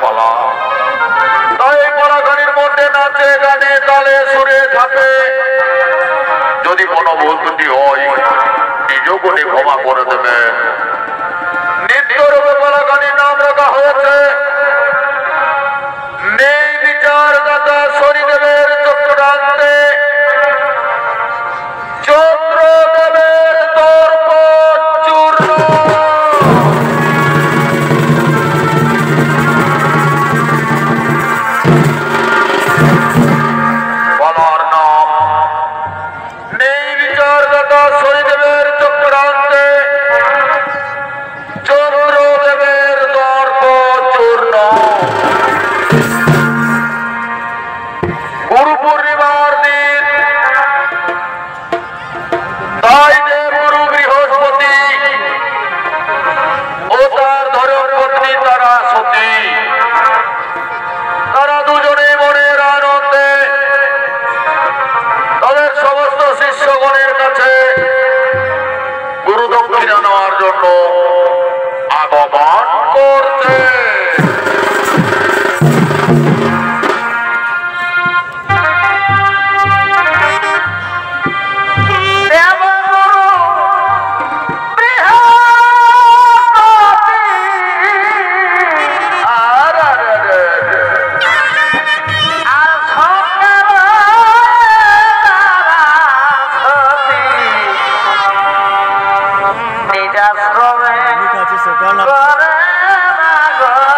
পালা তাই পলাগানির মধ্যে নাচে গানে তালে সুরে থাকে। যদি কোনো ভুল ত্রুটি হয় নিজ গুণে ক্ষমা করে দেবে। নিত্যরূপে পলাগানির নাম রাখা হয়েছে। নেই বিচারদাতা শনিদেবের চক্রান্তে চন্দ্রদেবের দর্প চূর্ণ। বলার নাম নেই বিচারদাতা শনিদেবের চক্রান্তে চন্দ্রদেবের দর্প চূর্ণ। গুরু পূর্ণিমার দিন তাই দেবগুরু বৃহস্পতি ও তার ধর্মপত্নী তারা সতী তারা দুজনে মনের আনন্দে তাদের সমস্ত শিষ্যগণের কাছে গুরু দক্ষিণা নেওয়ার জন্য আগমন করছে। নিজাশ্রমে করে না গো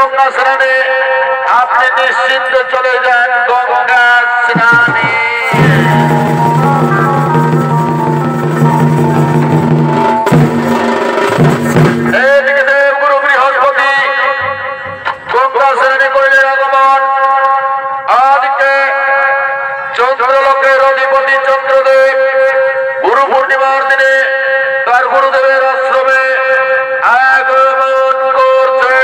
গঙ্গা স্নানে আপনি নিশ্চিন্ত চলে যান গঙ্গা স্নানে। এদিকে দেবগুরু বৃহস্পতি গঙ্গা স্নানে করিলেন আগমন। আদিকে চন্দ্রলোকের অধিপতি চন্দ্রদেব গুরু পূর্ণিমার দিনে তার গুরুদেবের আশ্রমে আগমন করছে।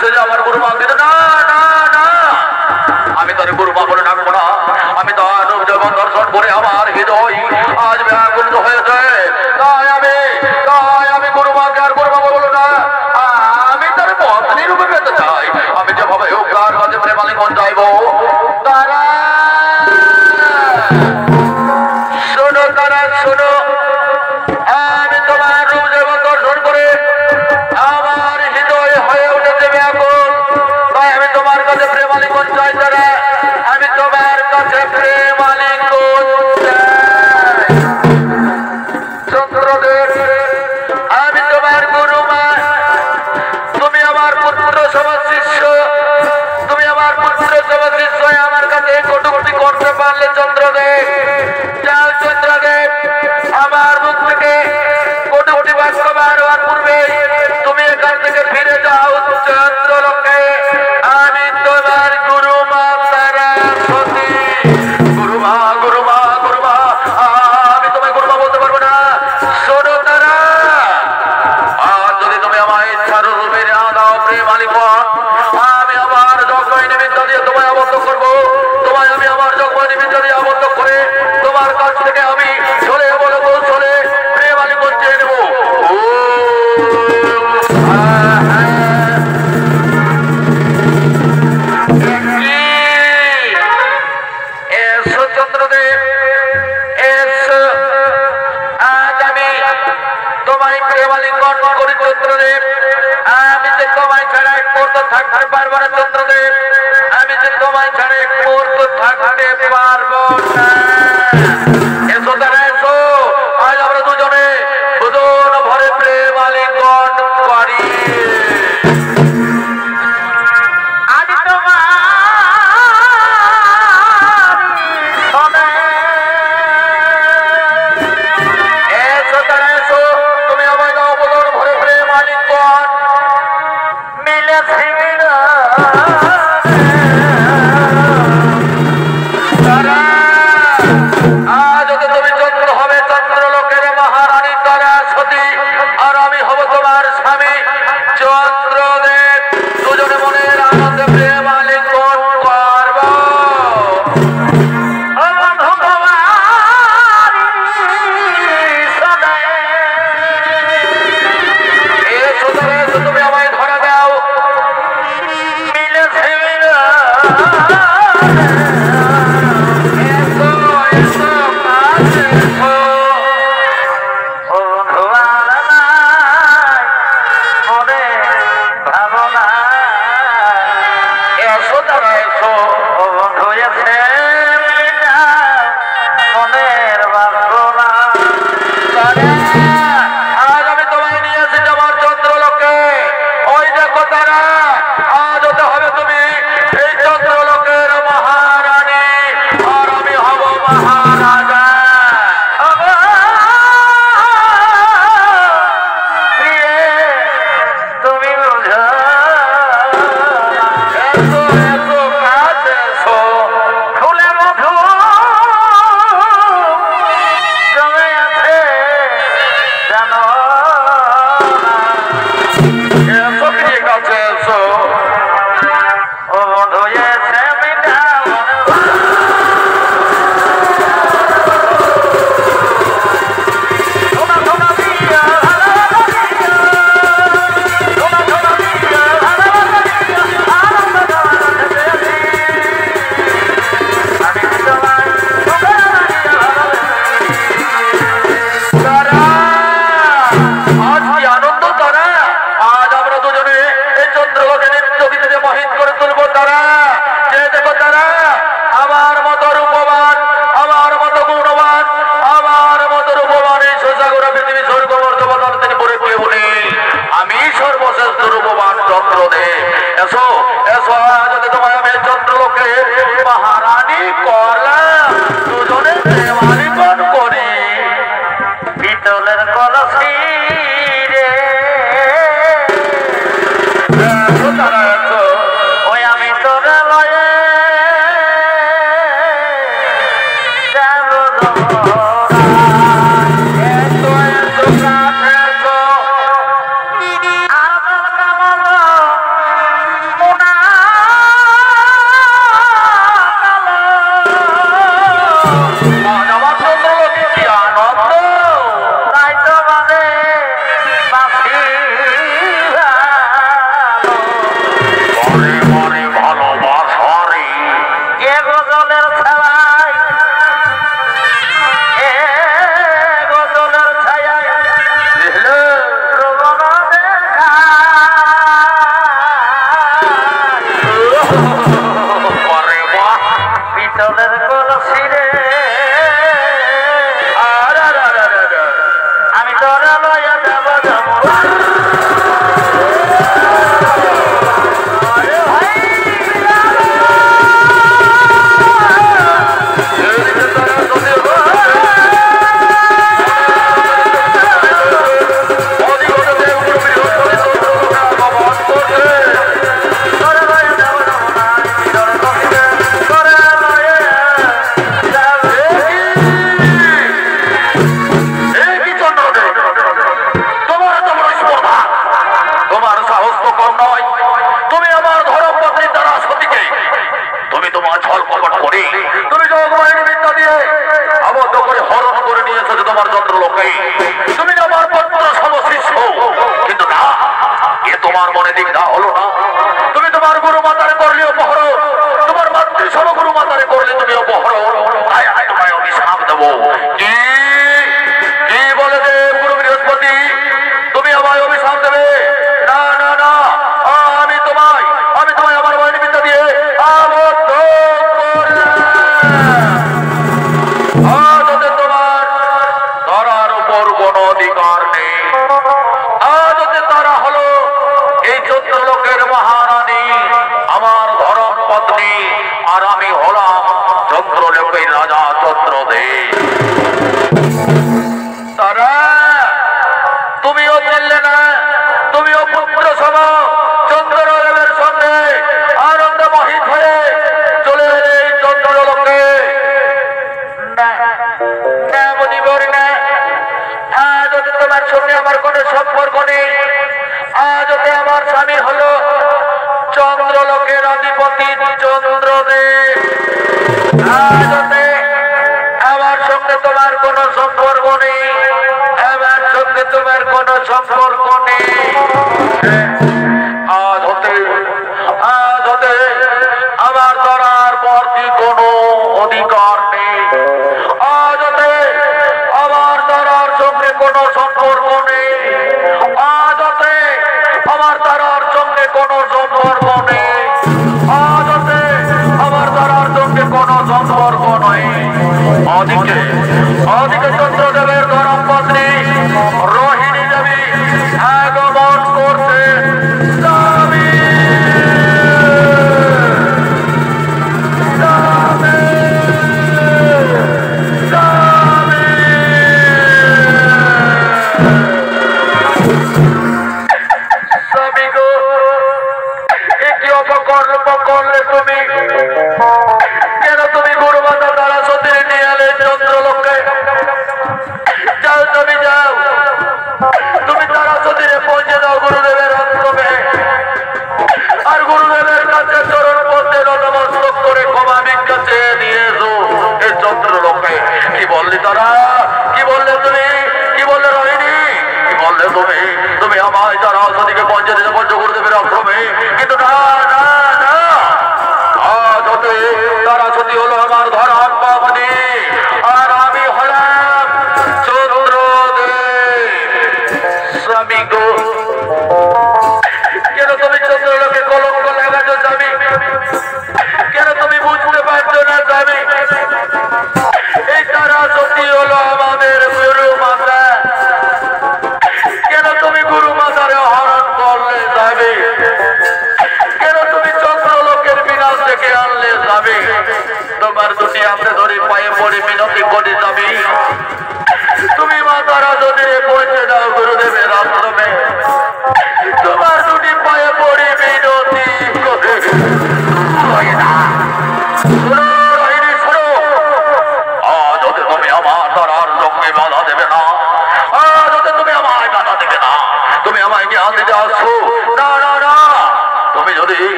সে যে আমার গুরু মা দিল না না না আমি তার গুরু মা বলে ডাকবো না আমি তার যেমন দর্শন করে আমার হৃদয় আজ ব্যাকুলিত হয়েছে তাই আমি গুরু মাকে আর গুরু মা বলবো না আমি তার পত্নী রূপে পেতে চাই আমি যেভাবে হোক তার কাছে প্রেমালিঙ্গন চাইবো তারা শোনো তারা শোনো আমি তোমার রূপ যেমন দর্শন করে আমার হৃদয় হয়ে উঠেছে ব্যাকুল তাই আমি তোমার কাছে প্রেমালিঙ্গন চাই তারা আমি তোমার কাছে প্রেমালিঙ্গন চাই চন্দ্রদেব আমি তোমার গুরু মা তুমি আমার পুত্র সমাজ শিষ্য তুমি আমার পুত্র সমাজ শিষ্য আমার কাছে কটূক্তি করতে পারলে চন্দ্রদেব যাও চন্দ্রদেব আমার মুখ থেকে কটূক্তি বাক্য বার হওয়ার পূর্বে তুমি এখান থেকে ফিরে যাও চন্দ্রলোকে আমি তোমার গুরু মা তারা সতী গুরু মা গুরু মা গুরু মা আমি তোমায় গুরু মা বলতে পারবো না শোনো তারা আর যদি তুমি আমার ইচ্ছার রূপে না দাও প্রেম আলিঙ্গন আমি আমার যজ্ঞ নিমিত্ত দিয়ে তোমায় আবদ্ধ করবো তোমায় আমি আমার যজ্ঞ নিমিত্ত দিয়ে আবদ্ধ করে তোমার কাছ থেকে আমি চলে বলে চলে প্রেম আলিঙ্গন চেয়ে নেবো এসো চন্দ্রদেব এসো আজ আমি তোমায় প্রেমালিঙ্গন করি চন্দ্রদেব আমি যে তোমায় ছাড়া এক মুহূর্ত থাকতে পারবো না চন্দ্রদেব আমি যে তোমায় ছাড়া এক মুহূর্ত থাকতে পারবো না এসো তারা এসো আজ আমরা দুজনে দুজন ভরে প্রেমালিঙ্গন করি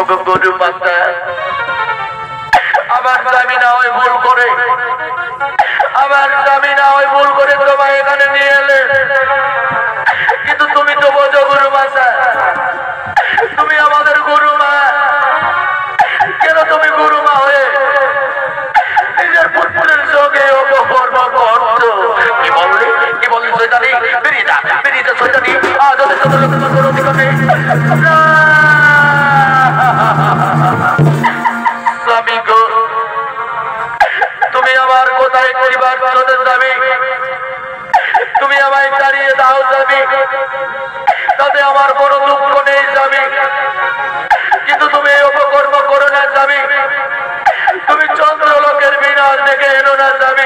গরু মাতা আমার স্বামী না হয় ভুল করে তোমায় এখানে নিয়ে এলে কিন্তু তুমি তো বোঝো গরু মাতা তুমি আমাদের গরু মা কেন তুমি গরু মা হয়ে নিজের পুত্রের সঙ্গে অপকর্ম করছো কি বললি শয়তানি বেরিয়ে যা শয়তানি আজ ওদের সাথে কোনো অধিকার নেই স্বামী গো তুমি আমার কোথায় পরিবার চলে যাবে তুমি আমায় তাড়িয়ে দাও যাবে তাতে আমার কোনো দুঃখ নেই যাবে কিন্তু তুমি অপকর্ম করো না যাবে তুমি চন্দ্রলোকের বিনাশ দেখে এলো না যাবে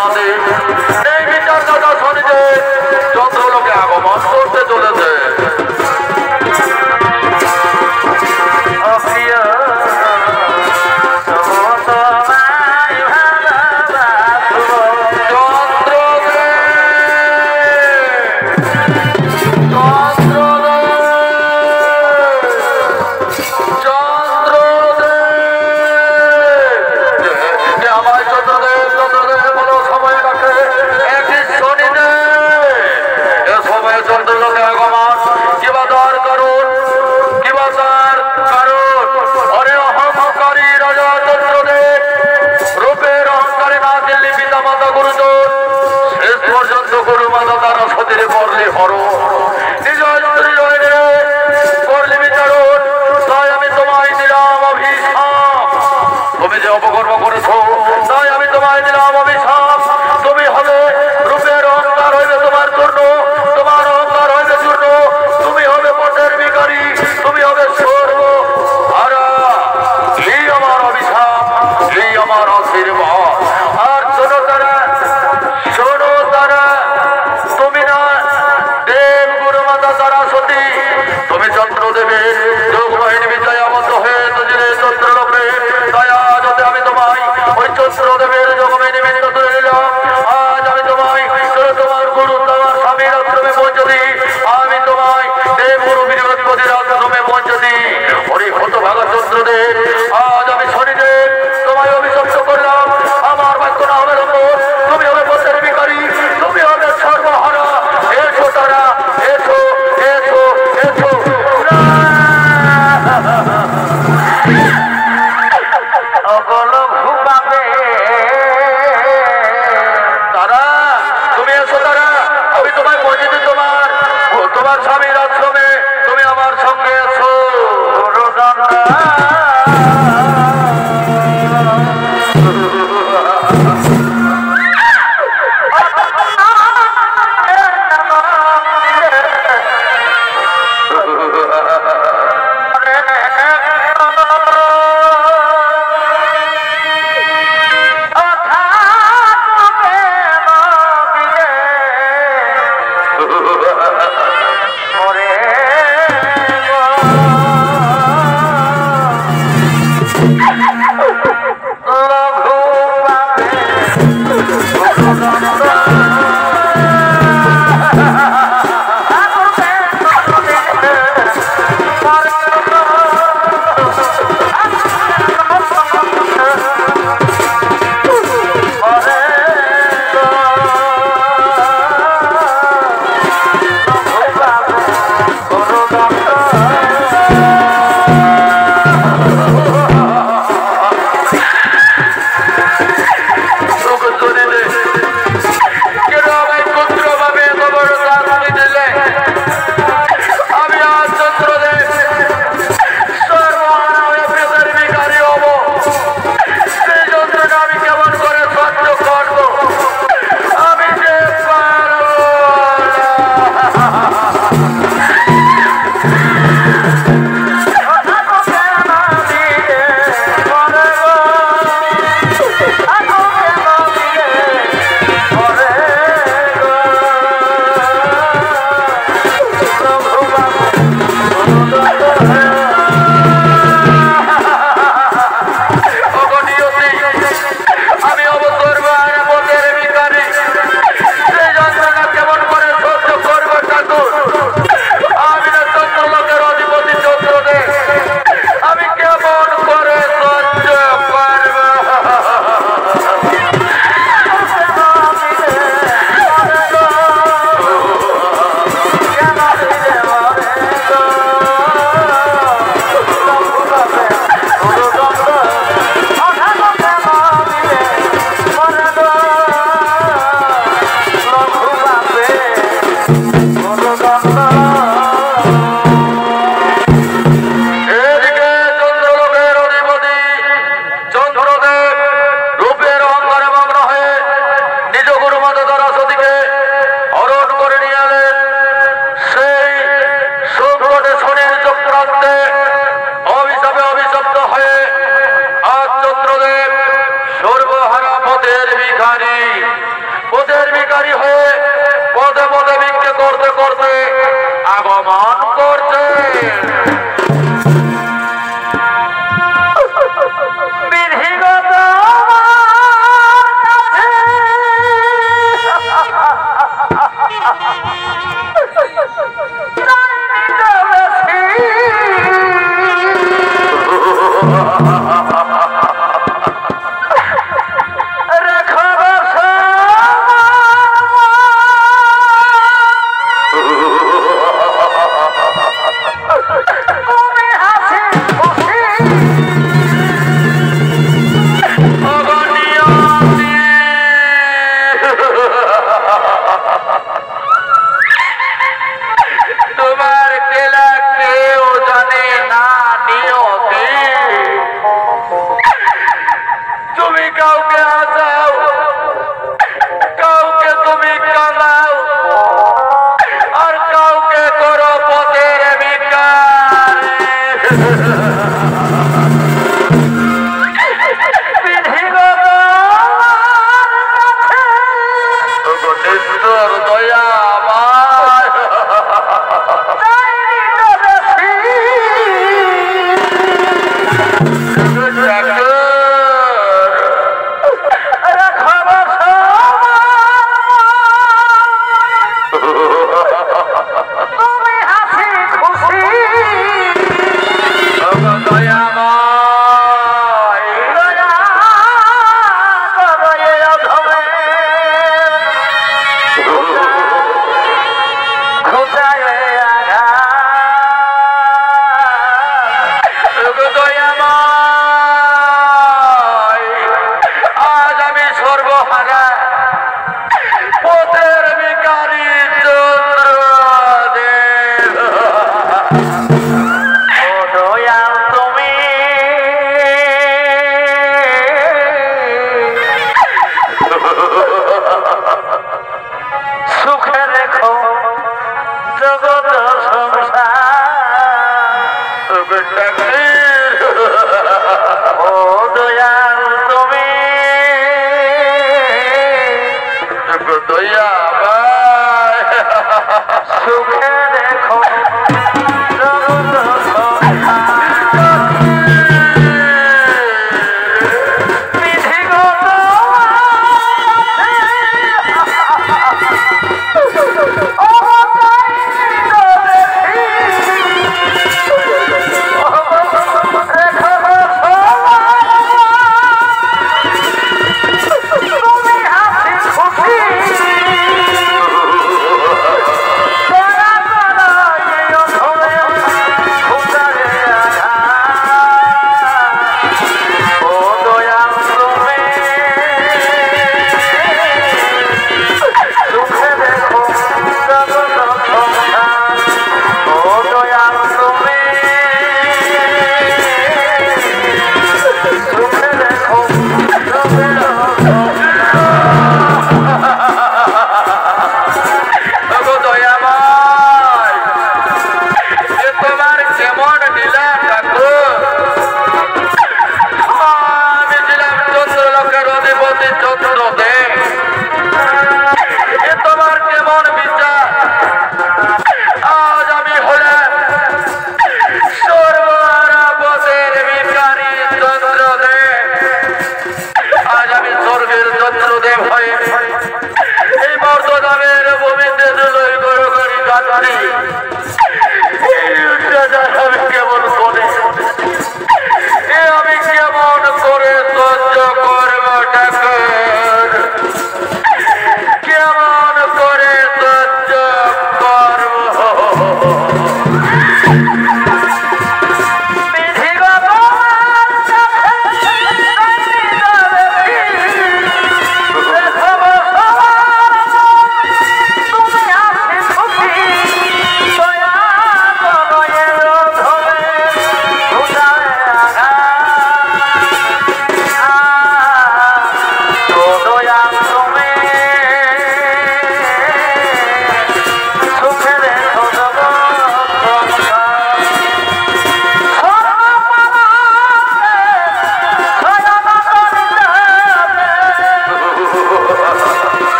রওনা দে। এই বিচার কথা শুনিতে চন্দ্রলোকে আগমন করতে চলেছে। তুমি যে অপকর্ম করেছো তাই আমি তোমায় দিলাম অভিশাপ। তুমি হবে রূপের অহংকার হইবে তোমার জন্য, তোমার অহংকার হইবে চূর্ণ, তুমি হবে পথের ভিখারি, তুমি হবে স্বর্গ হারা। এই আমার অভিশাপ, এই আমার আশীর্বাদ। আর শোনো তারা তুমি না দেব গুরুমাতা তারা সতী, তুমি চন্দ্রদেবের যোগবাহিনী বিজয় আবদ্ধ হয়ে চন্দ্রলোকে। আমি তোমায় ওই চন্দ্রদেবের যোগবাহিনী নিমিত্ত তুলে নিলাম। আজ আমি তোমায় তোমার গুরু তোমার স্বামীর আশ্রমে পৌঁছে দিই। আমি তোমায় দেব গুরু বৃহস্পতির আশ্রমে পৌঁছে দিই। ওই হতভাগা চন্দ্রদেব, আজ আমি শনিদেব তোমায় অভিশপ্ত করলাম। আমার বাক্য না হবে লম্বন, তুমি হবে পথের ভিখারি, তুমি হবে সর্বহারা। এসো তারা, এসো এসো এসো। তোমার স্বামীর আশ্রমে তুমি আমার সঙ্গে এসো। তোমার খেলা কেউ জানে না নিয়তি। তুমি কাউকে হাসাও, কাউকে তুমি কাঁদাও, আর কাউকে করো পথের ভিখার। দয়া আমার সুখে দেখো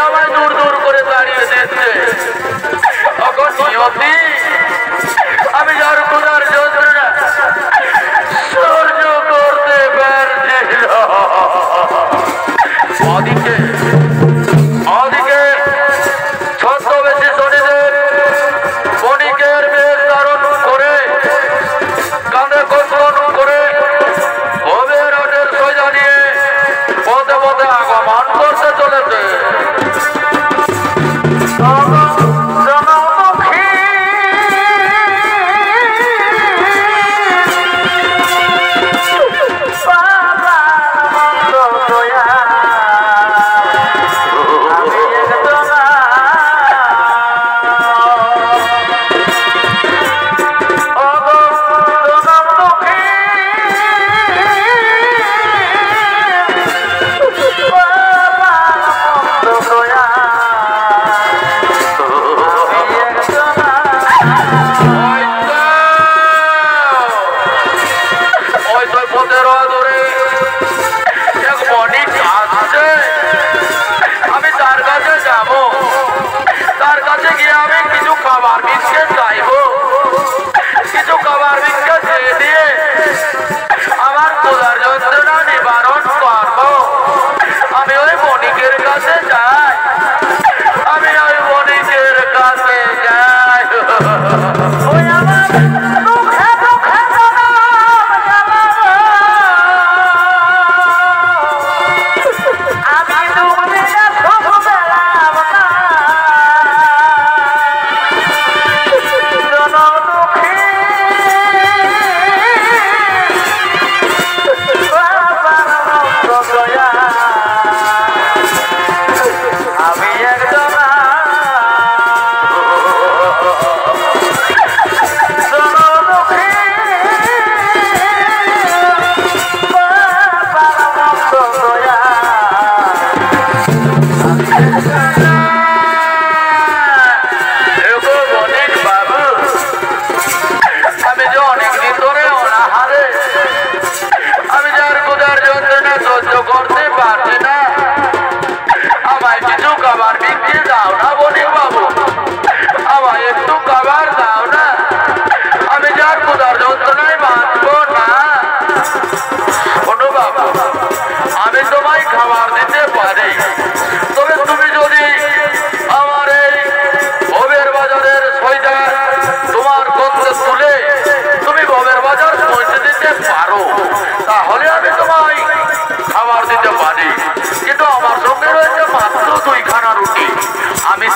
আমায় দূর দূর করে দাঁড়িয়ে দিচ্ছে। তখন নিয়তি আমি যার ক্ষুধার যন্ত্রণা সহ্য করতে পারছিল। ওদিকে ছদ্মবেশী শনিদেব বণিকের বেশ ধারণ করে কাঁধে কসরণ করে ভবের হাটের সোজা নিয়ে পথে পথে আগমন করতে চলেছে।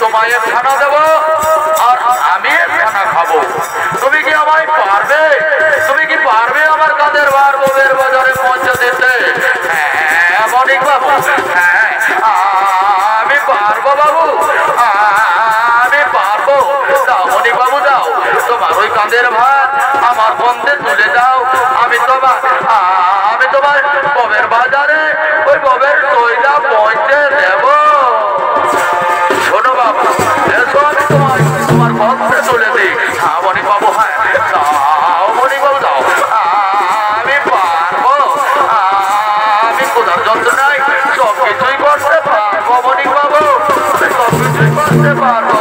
তোমায় খানা দেবো আর আমি খানা খাবো। তুমি কি আমায় পারবে? তুমি কি পারবে আমার কাঁধের ভার বউয়ের বাজারে পৌঁছে দিতে? হ্যাঁ বণিক বাবু, হ্যাঁ আমি পারবো বাবু, আমি পারবো। দাও বণিক বাবু দাও, তোমার ওই কাঁধের ভার আমার বন্ধে তুলে দাও। আমি তোমার বউয়ের বাজারে ওই বউয়ের দইটা পৌঁছে দেবো। শোনো বাবু, এসো আমি তোমার পথে চলে দিই। হ্যাঁ বণিক বাবু, হ্যাঁ দাও বণিক বাবু দাও। আমি পারবো, আমি কোথার যন্ত্রণায় সব কিছুই করতে পারবো বণিক বাবু, সব কিছুই করতে পারবো।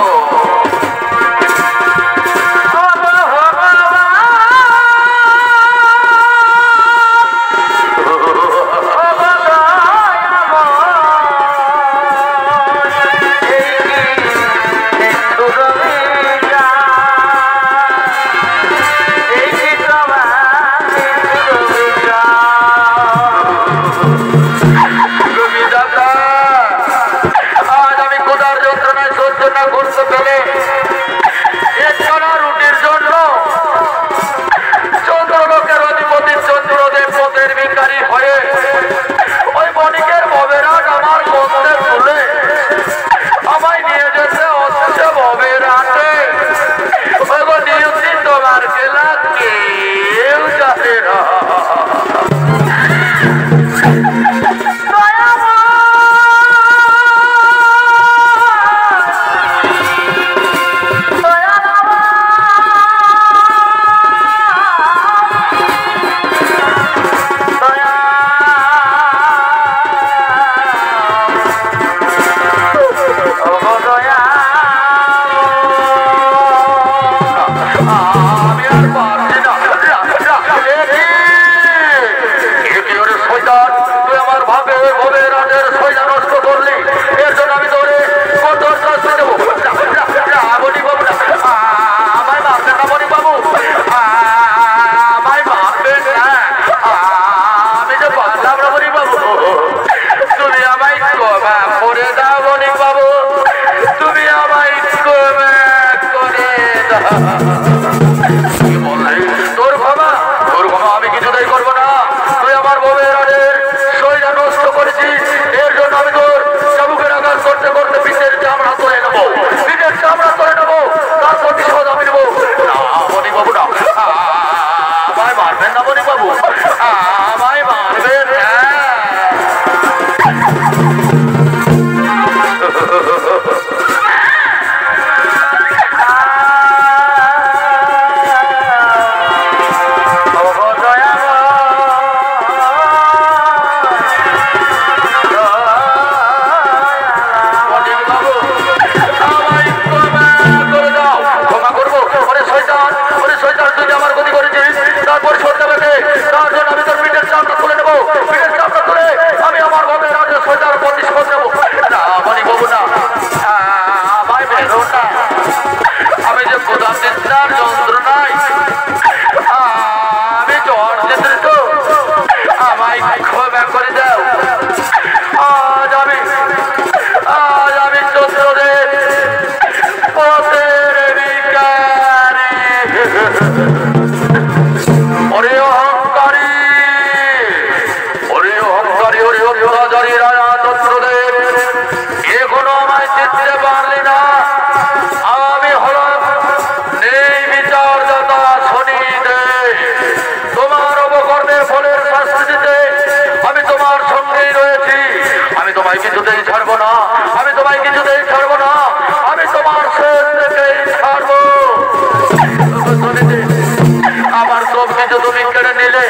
তুমি কেড়ে নিলে,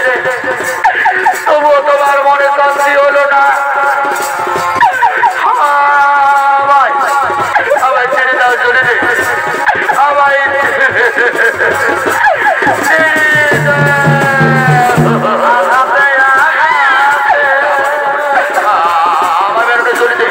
তবুও তোমার মনে শান্তি হলো না। আমায় ছেড়ে দাও, চলে রে আমায় আমার বেরোটা চলে দে।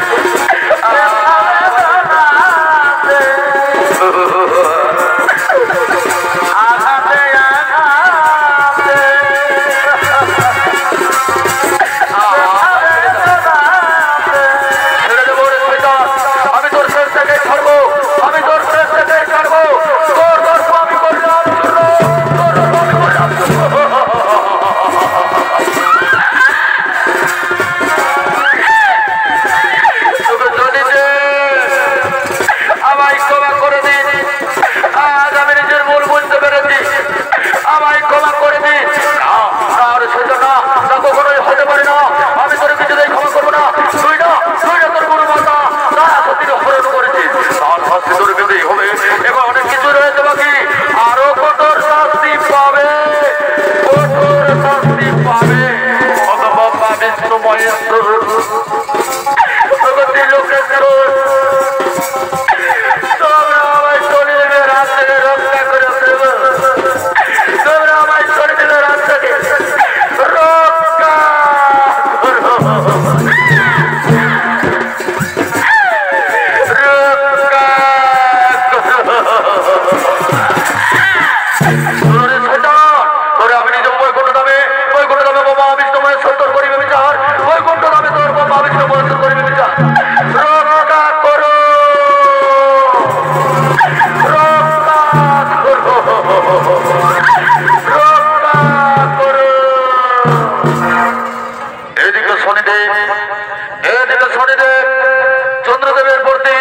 চন্দ্রদেবের প্রতি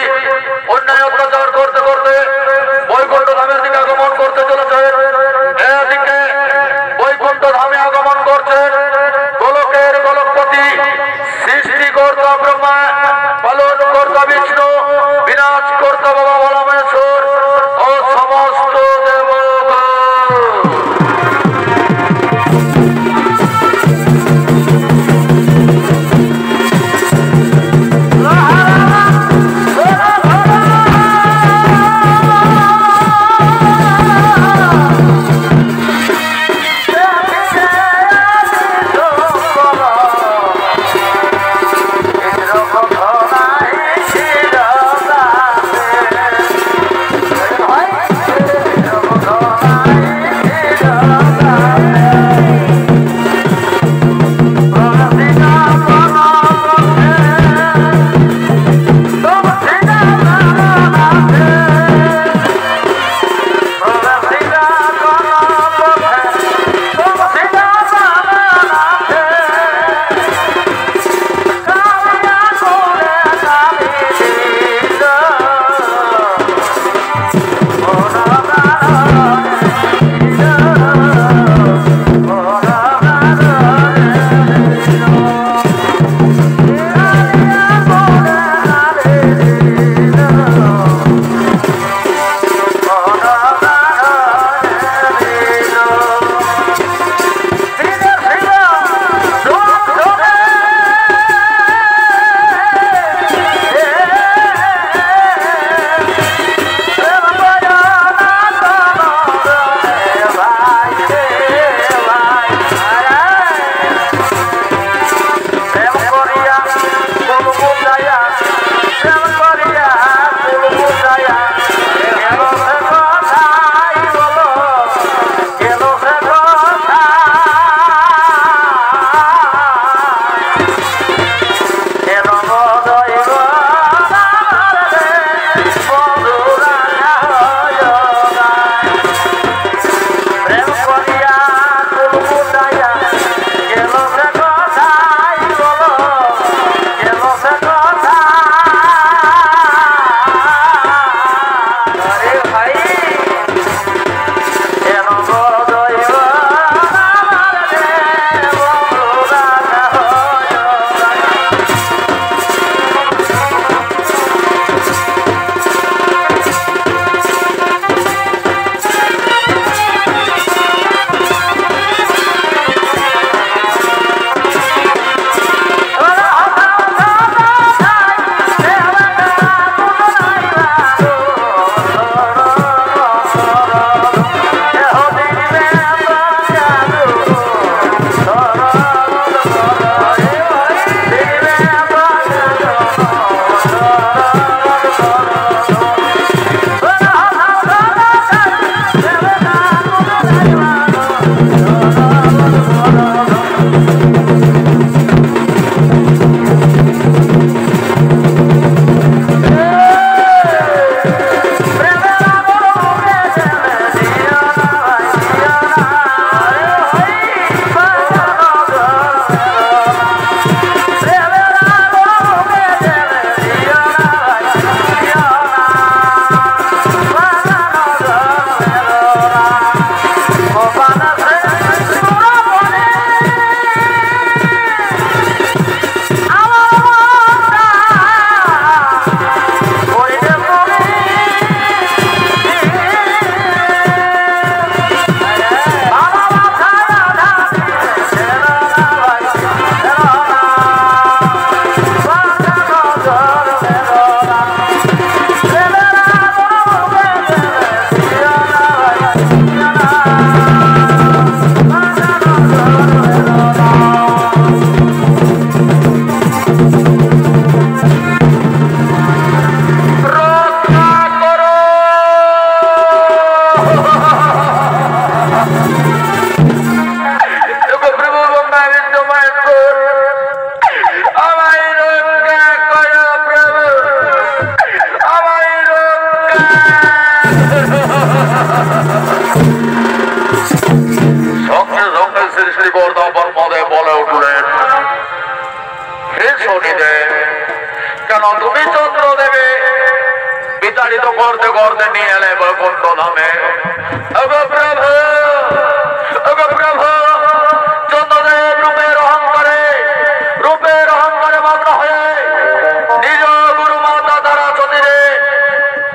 অন্যায় অত্যাচার করতে করতে বৈকুণ্ঠ ধামের দিকে আগমন করতে চলেছে। এদিকে বৈকুণ্ঠ ধামে আগমন করছে গোলকের গোলকপতি, সৃষ্টিকর্তা ব্রহ্মা, পালনকর্তা বিষ্ণু, বিনাশকর্তা বাবা বলরামেশ্বর ও সমস্ত দেবগণ। সঙ্গে সঙ্গে সৃষ্টিকর্তা ব্রহ্মদেব বলে উঠলেন, হে শনিদেব, কেন তুমি চন্দ্রদেবে বিতাড়িত করতে করতে নিয়ে এলে বৈকুণ্ঠ ধামে? প্রভু, চন্দ্রদেব রূপের অহংকারে মগ্ন হয়ে নিজ গুরু মাতা দ্বারা সতীরে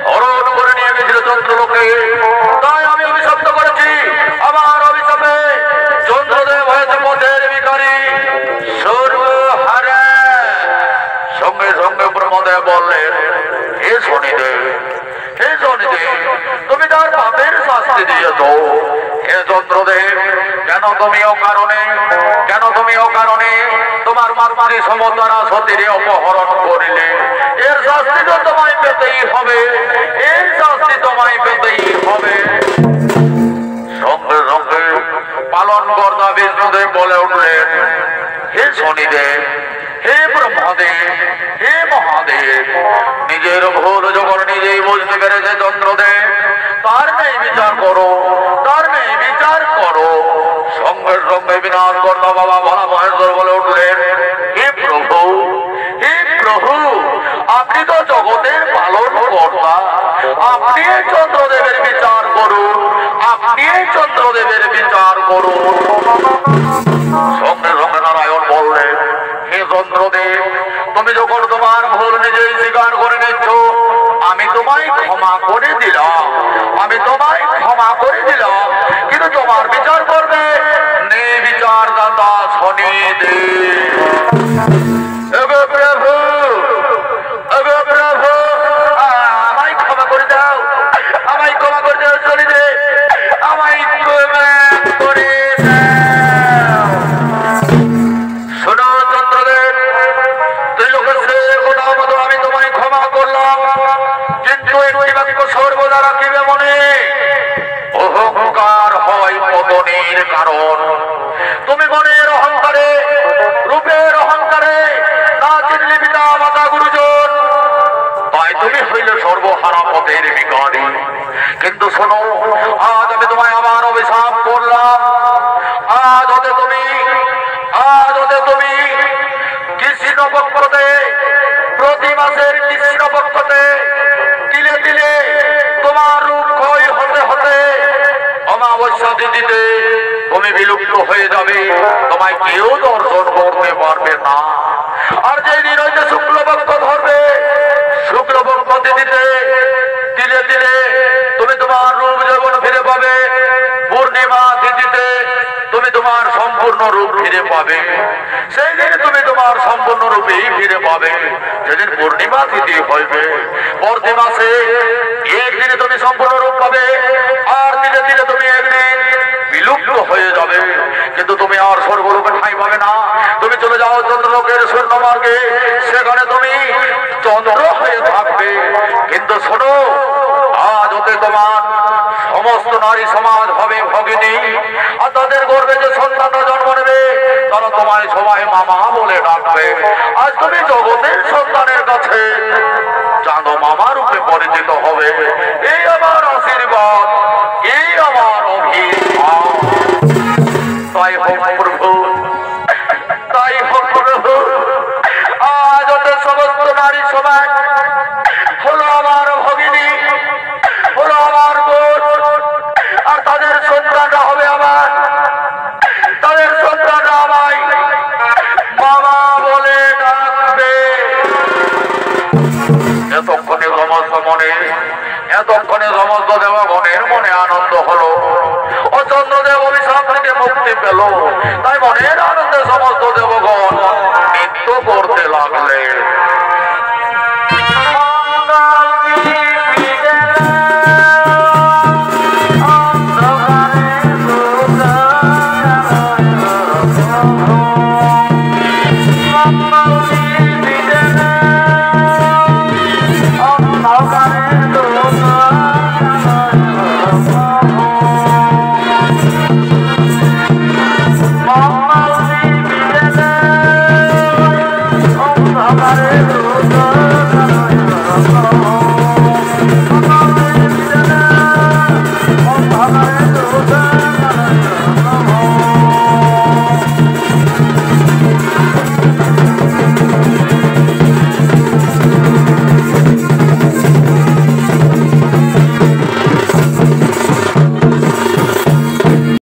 হরণ করে নিয়ে গেছিল চন্দ্রলোকে। তাই আমি অভিশপ্ত করেছি, আমার অভিশাপে চন্দ্রদেব হয়েছে পথের ভিখারী, সর্বহারা। সঙ্গে সঙ্গে ব্রহ্মদেব বললেন, হে শনিদেব, তুমি তার পাপের শাস্তি দিয়েছ। হে চন্দ্রদেব, কেন তুমি অকারণে তোমার মাতৃ সমতারা সতীরে অপহরণ করিলে? এর শাস্তি তো তোমায় পেতেই হবে। সঙ্গে সঙ্গে পালন কর্তা বিষ্ণুদেব বলে উঠলেন, হে শনিদেব, হে ব্রহ্মদেব, হে মহাদেব, নিজের ভুল যখন নিজেই বুঝতে পেরেছে চন্দ্রদেব, তার নেই বিচার করো। সঙ্গে সঙ্গে বিনাশ কর্তা বাবা ভোলা মহেশ্বর বলে উঠলেন, হে প্রভু, আপনি তো জগতের পালন কর্তা, আপনি চন্দ্রদেবের বিচার করুন। সঙ্গে সঙ্গে নারায়ণ বললেন, হে চন্দ্রদেব, তুমি যখন তোমার ভুল নিজেই স্বীকার করে নিচ্ছ, আমি তোমায় ক্ষমা করে দিলাম। কিন্তু তোমার বিচার করবে বিচারদাতা শনিদেব। প্রভু, আমায় ক্ষমা করে দাও শনিদেব, আমায় ক্ষমা করে দাও। শোনো চন্দ্রদেব, তুই লোকের কথা মতো আমি তোমায় ক্ষমা করলাম, কিন্তু একটি বাক্য সর্বদা রাখিবে মনে, অহংকার হয় পতনের কারণ। তুমি মনের অহংকারে, রূপের অহংকারে না চিনলে পিতা মাতা গুরুজন, তাই তুমি হইলে সর্বহারা পথের ভিখারী। কিন্তু শোনো, আজ আমি তোমায় আমার অভিশাপ করলাম। আজ হতে তুমি কৃষ্ণপক্ষতে, প্রতি মাসের কৃষ্ণপক্ষতে তিলে তিলে তোমার রূপ ক্ষয় হতে হতে অমাবস্যা তিথিতে তুমি বিলুপ্ত হয়ে যাবে। তোমায় কেউ দর্শন করতে পারবে না। আর যে দিন হইতে শুক্লপক্ষ ধরবে, শুক্লপক্ষ তিথিতে তিলে তিলে তুমি তোমার রূপ যখন ফিরে পাবে। পূর্ণিমা তিথিতে তুমি তোমার সম্পূর্ণ রূপ ফিরে পাবে। সেই দিন তুমি তোমার সম্পূর্ণ রূপেই ফিরে পাবে, যেদিন পূর্ণিমা তিথি হইবে। প্রতি মাসে একদিনে তুমি সম্পূর্ণ রূপ পাবে, আর ধীরে ধীরে তুমি একদিন বিলুপ্ত হয়ে যাবে। কিন্তু তুমি আর স্বর্গরূপে ঠাঁই পাবে না। তুমি চলে যাও চন্দ্রলোকের শূন্য মার্গে, সেখানে তুমি চন্দ্র হয়ে থাকবে। কিন্তু শোনো, আজ হতে তোমার সমস্ত নারী সমাজ হবে ভগিনী, আর তাদের গর্ভে যে সন্তানরা জন্ম নেবে, তারা তোমায় সবাই মামা বলে ডাকবে। আজ তুমি জগতের সন্তানের কাছে চাঁদ মামা রূপে পরিচিত হবে। এই আমার আশীর্বাদ, এই আমার অভিশাপ। তাই হোক প্রভু, আজ হতে সমস্ত নারী সমাজ হলো আমার ভগিনী, হলো আমার বোন, আর তাদের সন্তানরা হবে আমার, তাদের সন্তানরা আমায় মামা বলে ডাকবে। এতক্ষণে সমস্ত দেবগণের মনে আনন্দ হলো। ও চন্দ্রদেব অভিশাপ থেকে মুক্তি পেল। তাই মনের আনন্দে সমস্ত দেবগণ নৃত্য করতে লাগলেন।